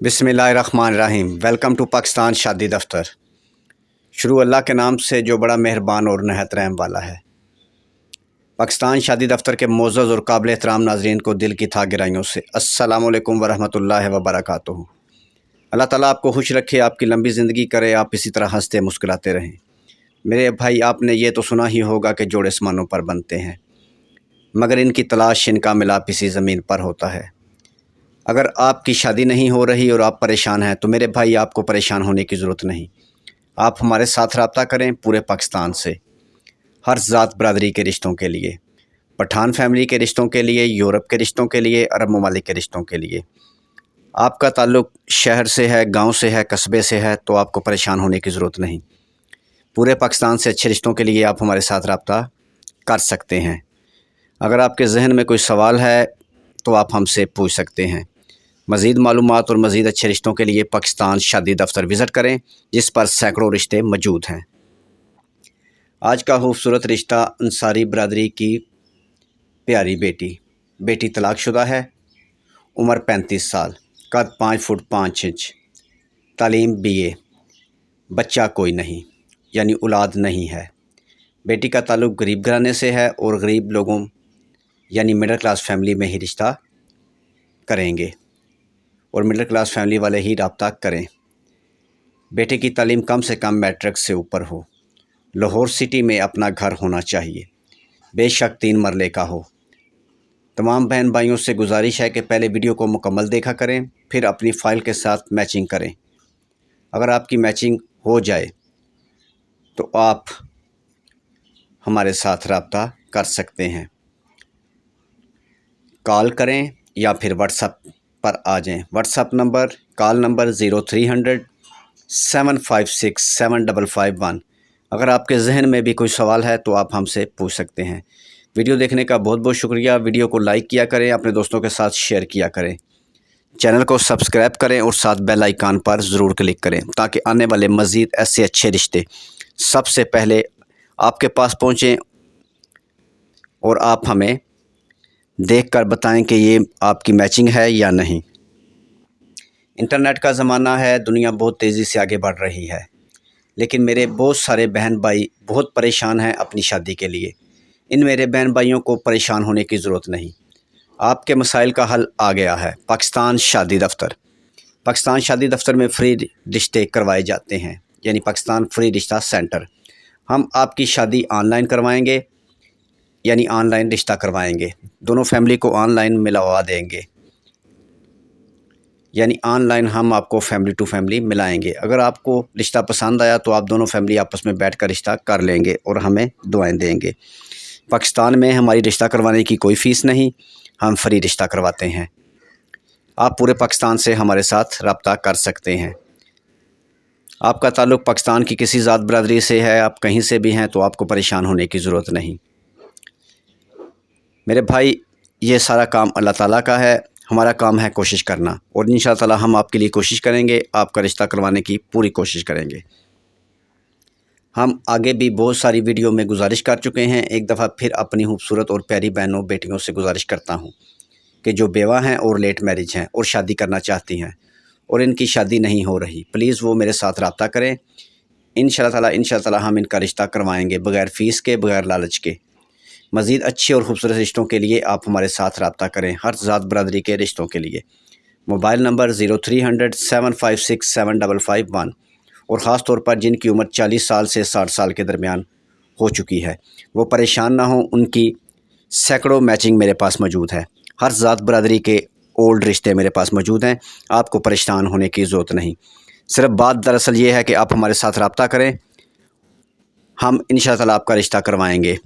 बिस्मिल्लाहिर्रहमानिर्रहीम। Welcome to Pakistan शादी दफ्तर। शुरू अल्लाह के नाम से जो बड़ा मेहरबान और नहायत रहम वाला है। पाकिस्तान शादी दफ्तर के मोअज़्ज़ज़ और काबिल एहतराम नाज़रीन को दिल की था गहराइयों से अस्सलामु अलैकुम वरहमतुल्लाहि वबरकातुहू। अल्लाह ताला आपको खुश रखे, आपकी लंबी ज़िंदगी करे, आप इसी तरह हंसते मुस्कुराते रहें। मेरे भाई, आपने ये तो सुना ही होगा कि जोड़े आसमानों पर बनते हैं, मगर इनकी तलाश, इनका मिलाप इसी ज़मीन पर होता है। अगर आपकी शादी नहीं हो रही और आप परेशान हैं तो मेरे भाई, आपको परेशान होने की ज़रूरत नहीं। आप हमारे साथ रब्ता करें पूरे पाकिस्तान से, हर ज़ात बरादरी के रिश्तों के लिए, पठान फैमिली के रिश्तों के लिए, यूरोप के रिश्तों के लिए, अरब ममालिक के रिश्तों के लिए। आपका ताल्लुक़ शहर से है, गांव से है, कस्बे से है, तो आपको परेशान होने की ज़रूरत नहीं। पूरे पाकिस्तान से अच्छे रिश्तों के लिए आप हमारे साथ रब्ता कर सकते हैं। अगर आपके जहन में कोई सवाल है तो आप हमसे पूछ सकते हैं। मज़ीद मालूमात और मज़ीद अच्छे रिश्तों के लिए पाकिस्तान शादी दफ्तर विज़िट करें, जिस पर सैकड़ों रिश्ते मौजूद हैं। आज का खूबसूरत रिश्ता अंसारी बरादरी की प्यारी बेटी तलाकशुदा है, उम्र 35 साल, कद 5 फुट 5 इंच, तालीम BA, बच्चा कोई नहीं यानी औलाद नहीं है। बेटी का ताल्लुक़ गरीब घराने से है और गरीब लोगों यानी मिडिल क्लास फैमिली में ही रिश्ता करेंगे और मिडिल क्लास फैमिली वाले ही रब्ता करें। बेटे की तालीम कम से कम मैट्रिक से ऊपर हो, लाहौर सिटी में अपना घर होना चाहिए, बेशक 3 मरले का हो। तमाम बहन भाइयों से गुजारिश है कि पहले वीडियो को मुकम्मल देखा करें, फिर अपनी फ़ाइल के साथ मैचिंग करें। अगर आपकी मैचिंग हो जाए तो आप हमारे साथ रब्ता कर सकते हैं। कॉल करें या फिर व्हाट्सएप पर आ जाएं। WhatsApp number, call number 0300 756 7551। अगर आपके जहन में भी कोई सवाल है तो आप हमसे पूछ सकते हैं। वीडियो देखने का बहुत बहुत शुक्रिया। वीडियो को लाइक किया करें, अपने दोस्तों के साथ शेयर किया करें, चैनल को सब्सक्राइब करें और साथ बेल आइकन पर ज़रूर क्लिक करें, ताकि आने वाले मज़ीद ऐसे अच्छे रिश्ते सबसे पहले आपके पास पहुँचें और आप हमें देखकर बताएं कि ये आपकी मैचिंग है या नहीं। इंटरनेट का ज़माना है, दुनिया बहुत तेज़ी से आगे बढ़ रही है, लेकिन मेरे बहुत सारे बहन भाई बहुत परेशान हैं अपनी शादी के लिए। इन मेरे बहन भाइयों को परेशान होने की ज़रूरत नहीं। आपके मसाइल का हल आ गया है पाकिस्तान शादी दफ्तर। पाकिस्तान शादी दफ्तर में फ्री रिश्ते करवाए जाते हैं, यानी पाकिस्तान फ्री रिश्ता सेंटर। हम आपकी शादी ऑनलाइन करवाएंगे, यानी ऑनलाइन रिश्ता करवाएंगे। दोनों फैमिली को ऑनलाइन मिलवा देंगे, यानी ऑनलाइन हम आपको फैमिली टू फैमिली मिलाएंगे। अगर आपको रिश्ता पसंद आया तो आप दोनों फैमिली आपस में बैठकर रिश्ता कर लेंगे और हमें दुआएं देंगे। पाकिस्तान में हमारी रिश्ता करवाने की कोई फ़ीस नहीं, हम फ्री रिश्ता करवाते हैं। आप पूरे पाकिस्तान से हमारे साथ रब्ता कर सकते हैं। आपका ताल्लुक़ पाकिस्तान की किसी ज़ात बरादरी से है, आप कहीं से भी हैं, तो आपको परेशान होने की ज़रूरत नहीं। मेरे भाई, ये सारा काम अल्लाह ताला का है, हमारा काम है कोशिश करना, और इंशाअल्लाह ताला हम आपके लिए कोशिश करेंगे, आपका रिश्ता करवाने की पूरी कोशिश करेंगे। हम आगे भी बहुत सारी वीडियो में गुजारिश कर चुके हैं। एक दफ़ा फिर अपनी खूबसूरत और प्यारी बहनों बेटियों से गुजारिश करता हूँ कि जो बेवा हैं और लेट मैरिज हैं और शादी करना चाहती हैं और इनकी शादी नहीं हो रही, प्लीज़ वो मेरे साथ रब्ता करें। इंशाअल्लाह ताला हम इनका रिश्ता करवाएँगे बग़ैर फ़ीस के, बग़ैर लालच के। मज़ीद अच्छे और ख़ूबसूरत रिश्तों के लिए आप हमारे साथ रब्ता करें, हर ज़ात बरादरी के रिश्तों के लिए। Mobile number 0300 756 7551। और ख़ास तौर पर जिनकी उम्र 40 साल से 60 साल के दरमियान हो चुकी है, वो परेशान ना हो, उनकी सैकड़ों मैचिंग मेरे पास मौजूद है। हर ज़ात बरादरी के ओल्ड रिश्ते मेरे पास मौजूद हैं, आपको परेशान होने की ज़रूरत नहीं। सिर्फ बात दरअसल ये है कि आप हमारे साथ रब्ता करें, हम इंशाअल्लाह आपका रिश्ता करवाएंगे।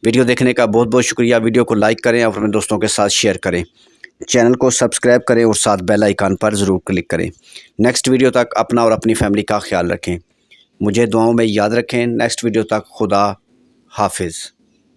वीडियो देखने का बहुत बहुत शुक्रिया। वीडियो को लाइक करें और अपने दोस्तों के साथ शेयर करें, चैनल को सब्सक्राइब करें और साथ बेल आइकन पर ज़रूर क्लिक करें। नेक्स्ट वीडियो तक अपना और अपनी फैमिली का ख्याल रखें, मुझे दुआओं में याद रखें। नेक्स्ट वीडियो तक खुदा हाफिज़।